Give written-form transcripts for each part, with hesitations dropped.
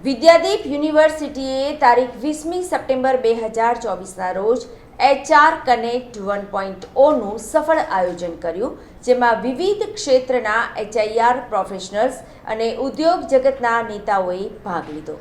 વિદ્યાદીપ યુનિવર્સિટીએ તારીખ 20મી સપ્ટેમ્બર 2024ના રોજ HR કનેક્ટ 1.0નું સફળ આયોજન કર્યું, જેમાં વિવિધ ક્ષેત્રના HIR પ્રોફેશનલ્સ અને ઉદ્યોગ જગતના નેતાઓએ ભાગ લીધો.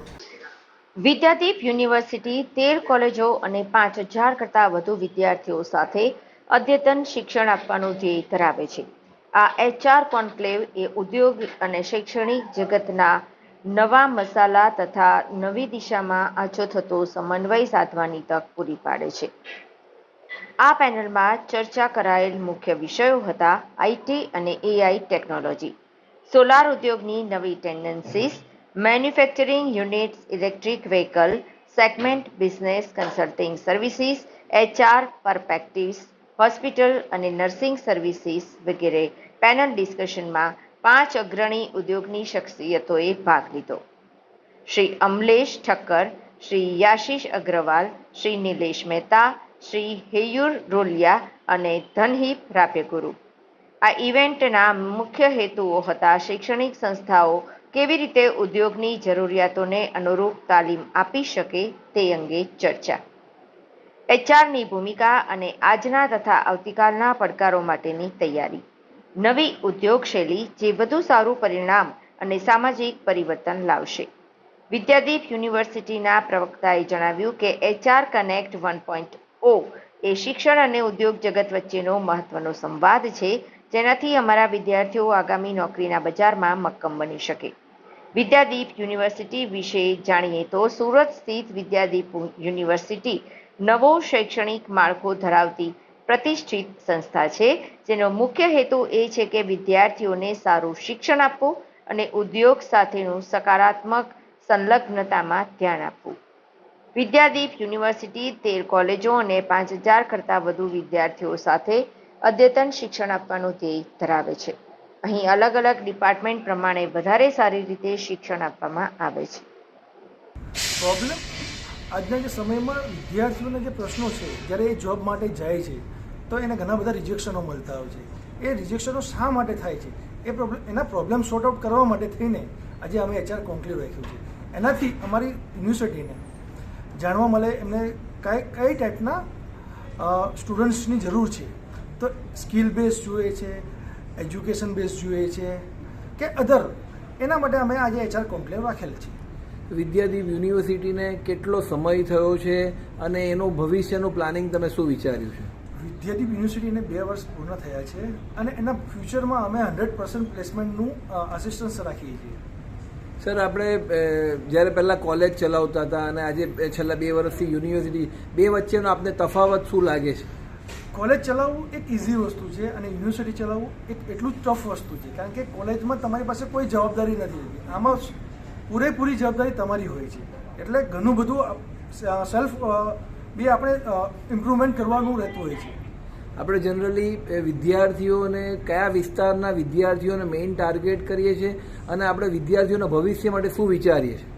વિદ્યાદીપ યુનિવર્સિટી 13 કોલેજો અને 5000 કરતાં વધુ વિદ્યાર્થીઓ સાથે અદ્યતન શિક્ષણ આપવાનું ધ્યેય ધરાવે છે. આ HR કોન્ક્લેવ એ ઉદ્યોગ અને શૈક્ષણિક જગતના નવા મસાલા તથા નવી દિશામાં આછો થતો સમન્વય સાધવાની તક પૂરી પાડે છે. આ પેનલમાં ચર્ચા કરાયેલ મુખ્ય વિષયો હતા IT અને AI ટેકનોલોજી, સોલાર ઉદ્યોગની નવી tendencies, manufacturing units, electric vehicle segment, business consulting services, HR perspectives, hospital અને નર્સિંગ સર્વિસીસ વગેરે. પેનલ ડિસ્કશનમાં 5 અગ્રણી ઉદ્યોગની શખ્સિયતોએ ભાગ લીધો. શ્રી અમલેશ ઠક્કર, શ્રી યાશિષ અગ્રવાલ, શ્રી નિલેશ મહેતા, શ્રી હેયુર રોલિયા અને ધનહિપ રાપ્યગુરુ. આ ઇવેન્ટના મુખ્ય હેતુઓ હતા શૈક્ષણિક સંસ્થાઓ કેવી રીતે ઉદ્યોગની જરૂરિયાતોને અનુરૂપ તાલીમ આપી શકે તે અંગે ચર્ચા. HRની ભૂમિકા અને આજના તથા આવતીકાલના પડકારો માટેની તૈયારી. નવી ઉદ્યોગ શૈલી જે વધુ સારું પરિણામ અને સામાજિક પરિવર્તન લાવશે. વિદ્યાદીપ યુનિવર્સિટીના પ્રવક્તાએ જણાવ્યું કે HR કનેક્ટ 1.0 એ શિક્ષણ અને ઉદ્યોગ જગત વચ્ચેનો મહત્વનો સંવાદ છે, જેનાથી અમારા વિદ્યાર્થીઓ આગામી નોકરીના બજારમાં મક્કમ બની શકે. વિદ્યાદીપ યુનિવર્સિટી વિશે જાણીએ તો સુરત સ્થિત વિદ્યાદીપ યુનિવર્સિટી નવો શૈક્ષણિક માળખું ધરાવતી પ્રતિષ્ઠિત સંસ્થા છે, જેનો મુખ્ય હેતુ એ છે કે વિદ્યાર્થીઓને સારું શિક્ષણ આપવું અને ઉદ્યોગ સાથેનું સકારાત્મક સંલગ્નતામાં ધ્યાન આપવું. વિદ્યાદીપ યુનિવર્સિટી 13 કોલેજો અને 5000 કરતાં વધુ વિદ્યાર્થીઓ સાથે અદ્યતન શિક્ષણ આપવાનું ધ્યેય ધરાવે છે. અહીં અલગ અલગ ડિપાર્ટમેન્ટ પ્રમાણે વધારે સારી રીતે શિક્ષણ આપવામાં આવે છે. પ્રોબ્લેમ આજના જે સમયમાં વિદ્યાર્થીઓના જે પ્રશ્નો છે, જ્યારે એ જોબ માટે જાય છે તો એને ઘણા બધા રિજેક્શનો મળતા હોય છે. એ રિજેક્શનો શા માટે થાય છે એના પ્રોબ્લેમ સોર્ટ આઉટ કરવા માટે થઈને આજે અમે HR કોન્ક્લેવ રાખ્યું છે. એનાથી અમારી યુનિવર્સિટીને જાણવા મળે એમને કઈ ટાઈપના સ્ટુડન્ટ્સની જરૂર છે. તો સ્કિલ બેઝ જોઈએ છે, એજ્યુકેશન બેઝ જોઈએ છે કે અધર, એના માટે અમે આજે HR કોન્ક્લેવ રાખેલ છે. વિદ્યાદીપ યુનિવર્સિટીને કેટલો સમય થયો છે અને એનું ભવિષ્યનું પ્લાનિંગ તમે શું વિચાર્યું છે? વિદ્યાદીપ યુનિવર્સિટીને 2 વર્ષ પૂર્ણ થયા છે અને એના ફ્યુચરમાં અમે 100% પ્લેસમેન્ટનું અસિસ્ટન્સ રાખીએ છીએ. સર, આપણે જ્યારે પહેલાં કોલેજ ચલાવતા હતા અને આજે છેલ્લા 2 વર્ષથી યુનિવર્સિટી, બે વચ્ચેનો આપને તફાવત શું લાગે છે? કોલેજ ચલાવવું એક ઇઝી વસ્તુ છે અને યુનિવર્સિટી ચલાવવું એક એટલું જ ટફ વસ્તુ છે, કારણ કે કોલેજમાં તમારી પાસે કોઈ જવાબદારી નથી હોતી. આમાં પૂરેપૂરી જવાબદારી તમારી હોય છે, એટલે ઘણું બધું સેલ્ફ બી આપણે ઇમ્પ્રુવમેન્ટ કરવાનું રહેતું હોય છે. આપણે જનરલી વિદ્યાર્થીઓને કયા વિસ્તારના વિદ્યાર્થીઓને મેઇન ટાર્ગેટ કરીએ છીએ અને આપણે વિદ્યાર્થીઓના ભવિષ્ય માટે શું વિચારીએ છીએ?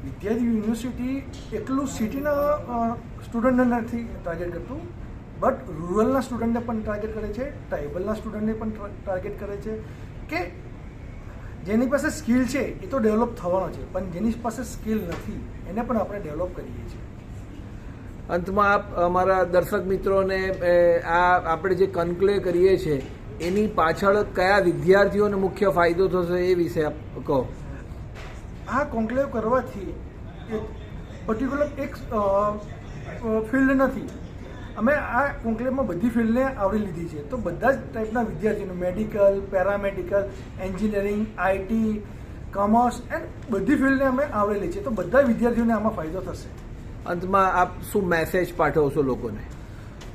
વિદ્યાદીપ યુનિવર્સિટી એટલું સિટીના સ્ટુડન્ટને નથી ટાર્ગેટ કરતું, બટ રૂરલના સ્ટુડન્ટને પણ ટાર્ગેટ કરે છે, ટ્રાઇબલના સ્ટુડન્ટને પણ ટાર્ગેટ કરે છે કે જેની પાસે સ્કિલ છે એ તો ડેવલપ થવાનો છે, પણ જેની પાસે સ્કિલ નથી એને પણ આપણે ડેવલપ કરીએ છીએ. અંતમાં આપ અમારા દર્શક મિત્રોને આપણે જે કોન્ક્લેવ કરીએ છીએ એની પાછળ કયા વિદ્યાર્થીઓને મુખ્ય ફાયદો થશે એ વિશે આપ કહો. આ કોન્ક્લેવ કરવાથી એક પર્ટિક્યુલર એક ફિલ્ડ નથી, અમે આ કોન્ક્લેવમાં બધી ફિલ્ડને આવરી લીધી છે. તો બધા જ ટાઈપના વિદ્યાર્થીઓને medical, paramedical, engineering, IT, commerce and બધી ફિલ્ડને અમે આવરેલી છે. તો બધા વિદ્યાર્થીઓને આમાં ફાયદો થશે. અંતમાં આપ શું મેસેજ પાઠવશો લોકોને?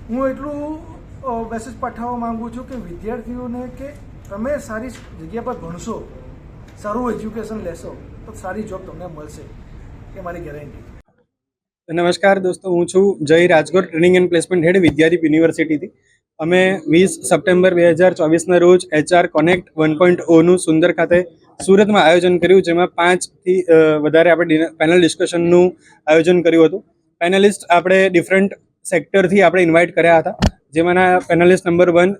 હું એટલું મેસેજ પાઠવવા માંગુ છું કે વિદ્યાર્થીઓને કે તમે સારી જગ્યા પર ભણશો, સારું એજ્યુકેશન લેશો તો સારી જોબ તમને મળશે, એ મારી ગેરંટી. નમસ્કાર દોસ્તો, હું છું જય રાજગોર, ટ્રેનિંગ એન્ડ પ્લેસમેન્ટ હેડ વિદ્યાદીપ યુનિવર્સિટીથી. અમે 20 સપ્ટેમ્બર 2024ના રોજ HR કનેક્ટ 1.0નું સુંદર ખાતે સુરતમાં આયોજન કર્યું, જેમાં 5થી વધારે આપણે પેનલ ડિસ્કશનનું આયોજન કર્યું હતું. પેનલિસ્ટ આપણે ડિફરન્ટ સેક્ટરથી આપણે ઇન્વાઇટ કર્યા હતા, જેમાંના panelist number 1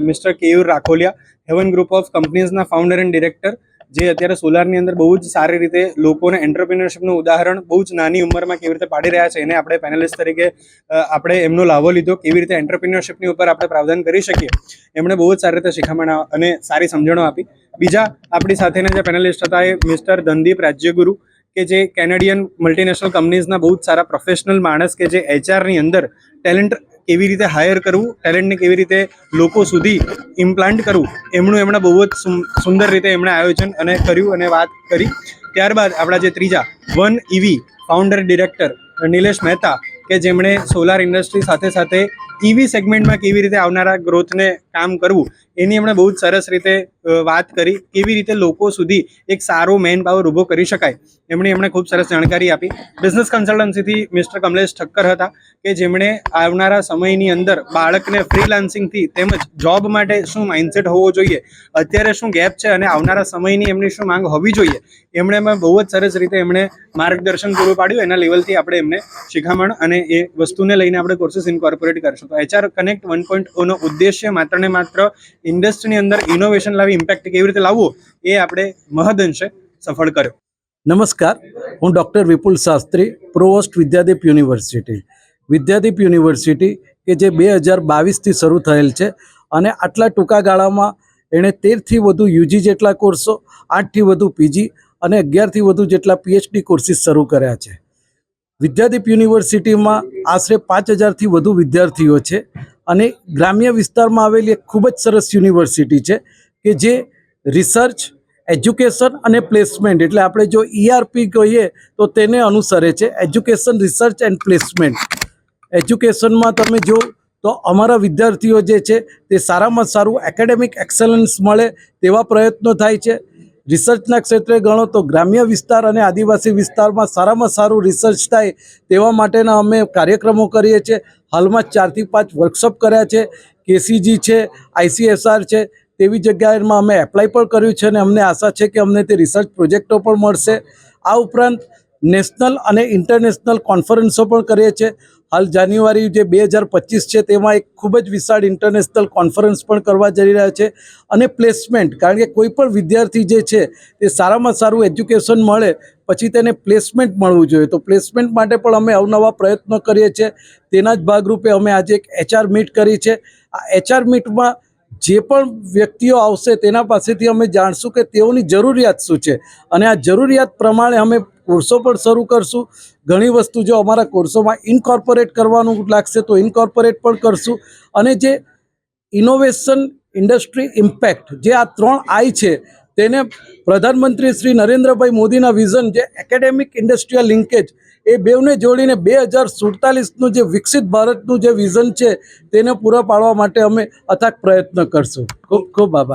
mister Keyur Rakholiya, Heaven group of કંપનીઝના ફાઉન્ડર એન્ડ ડિરેક્ટર, જે અત્યારે સોલારની અંદર બહુ જ સારી રીતે લોકોને એન્ટરપ્રિન્યોરશિપનું ઉદાહરણ બહુ જ નાની ઉંમરમાં કેવી રીતે પાડી રહ્યા છે, એને આપણે પેનલિસ્ટ તરીકે આપણે એમનો લાભો લીધો, કેવી રીતે એન્ટરપ્રિન્યોરશિપની ઉપર આપણે પ્રાવધાન કરી શકીએ, એમણે બહુ જ સારી રીતે શિખામણ અને સારી સમજણો આપી. બીજા આપણી સાથેના જે પેનલિસ્ટ હતા એ મિસ્ટર ધનદીપ રાજ્યગુરુ, કે જે કેનેડિયન મલ્ટીનેશનલ કંપનીઝના બહુ જ સારા પ્રોફેશનલ માણસ, કે જે એચઆરની અંદર ટેલેન્ટ કેવી રીતે હાયર કરવું, ટેલેન્ટને કેવી રીતે લોકો સુધી ઇમ્પ્લાન્ટ કરવું, એમણે બહુ જ સુંદર રીતે એમણે આયોજન અને કર્યું અને વાત કરી. ત્યારબાદ આપણા જે ત્રીજા one EV founder director Nilesh Mehta, કે જેમણે સોલાર ઇન્ડસ્ટ્રી સાથે સાથે ઇવી સેગમેન્ટમાં કેવી રીતે આવનારા ગ્રોથને કામ કરવું એની એમણે બહુ જ સરસ રીતે વાત કરી. કેવી રીતે લોકો સુધી એક સારો મેન પાવર ઊભો કરી શકાય એમણે ખૂબ સરસ જાણકારી આપી. બિઝનેસ કન્સલ્ટન્સીથી મિસ્ટર કમલેશ ઠક્કર હતા, કે જેમણે આવનારા સમયની અંદર બાળકને ફ્રીલાન્સિંગથી તેમજ જોબ માટે શું માઇન્ડસેટ હોવો જોઈએ, અત્યારે શું ગેપ છે અને આવનારા સમયની એમની શું માંગ હોવી જોઈએ, એમણે બહુ જ સરસ રીતે એમણે માર્ગદર્શન પૂરું પાડ્યું. એના લેવલથી આપણે એમને શિખામણ અને એ વસ્તુને લઈને આપણે કોર્સીસ ઇન્કોર્પોરેટ કરશું. તો HR કનેક્ટ 1.0 નો ઉદ્દેશ્ય માત્ર ને માત્ર ઇન્ડસ્ટ્રીની અંદર ઇનોવેશન લાવી ઇમ્પેક્ટ કેવી રીતે લાવવું એ આપણે મહદઅંશે સફળ કર્યો. નમસ્કાર, હું doctor Vipul Shastri, provost Vidyadeep university. Vidyadeep university કે જે 2022થી શરૂ થયેલ છે અને આટલા ટૂંકા ગાળામાં એણે 13થી વધુ UG જેટલા કોર્સો, 8થી વધુ PG અને 11થી વધુ જેટલા PhD કોર્સીસ શરૂ કર્યા છે. વિદ્યાદીપ યુનિવર્સિટીમાં આશરે 5000થી વધુ વિદ્યાર્થીઓ છે અને ગ્રામ્ય વિસ્તારમાં આવેલી એક ખૂબ જ સરસ યુનિવર્સિટી છે કે જે રિસર્ચ, એજ્યુકેશન અને પ્લેસમેન્ટ, એટલે આપણે જો ERP કહીએ તો તેને અનુસરે છે, એજ્યુકેશન, રિસર્ચ એન્ડ પ્લેસમેન્ટ. એજ્યુકેશનમાં તમે જો તો અમારા વિદ્યાર્થીઓ જે છે તે સારામાં સારું એકેડેમિક એક્સલન્સ મળે તેવા પ્રયત્નો થાય છે. રિસર્ચના ક્ષેત્રે ગણો તો ગ્રામ્ય વિસ્તાર અને આદિવાસી વિસ્તારમાં સારામાં સારું રિસર્ચ થાય તેવા માટેના અમે કાર્યક્રમો કરીએ છીએ. હાલમાં 4 થી 5 વર્કશોપ કર્યા છે. KCG છે, ICSR છે, તેવી જગ્યાએમાં અમે એપ્લાય પણ કર્યું છે અને અમને આશા છે કે અમને તે રિસર્ચ પ્રોજેક્ટો પણ મળશે. આ ઉપરાંત નેશનલ અને ઇન્ટરનેશનલ કોન્ફરન્સો પણ કરીએ છીએ. હાલ જાન્યુઆરી જે 2025 છે તેમાં એક ખૂબ જ વિશાળ ઇન્ટરનેશનલ કોન્ફરન્સ પણ કરવા જઈ રહ્યા છે. અને પ્લેસમેન્ટ, કારણ કે કોઈ પણ વિદ્યાર્થી જે છે તે સારામાં સારું એજ્યુકેશન મળે પછી તેને પ્લેસમેન્ટ મળવું જોઈએ, તો પ્લેસમેન્ટ માટે પણ અમે અવનવા પ્રયત્નો કરીએ છીએ. તેના જ ભાગરૂપે અમે આજે એક HR મીટ કરી છે. આ HR મીટમાં જે પણ વ્યક્તિઓ આવશે તેના પાસેથી અમે જાણશું કે તેઓની જરૂરિયાત શું છે અને આ જરૂરિયાત પ્રમાણે અમે કોર્સો પણ શરૂ કરશું. ઘણી વસ્તુ જો અમારા કોર્સોમાં ઇન્કોર્પોરેટ કરવાનું લાગશે તો ઇન્કોર્પોરેટ પણ કરશું. અને જે ઇનોવેશન, ઇન્ડસ્ટ્રી, ઇમ્પેક્ટ, જે આ 3 I છે તેને પ્રધાનમંત્રી શ્રી નરેન્દ્રભાઈ મોદીના વિઝન, જે એકેડેમિક ઇન્ડસ્ટ્રીયલ લિંકેજ, એ બેવને જોડીને 2047નું જે વિકસિત ભારતનું જે વિઝન છે તેને પૂરા પાડવા માટે અમે અથાગ પ્રયત્ન કરશું. ખૂબ ખૂબ આભાર.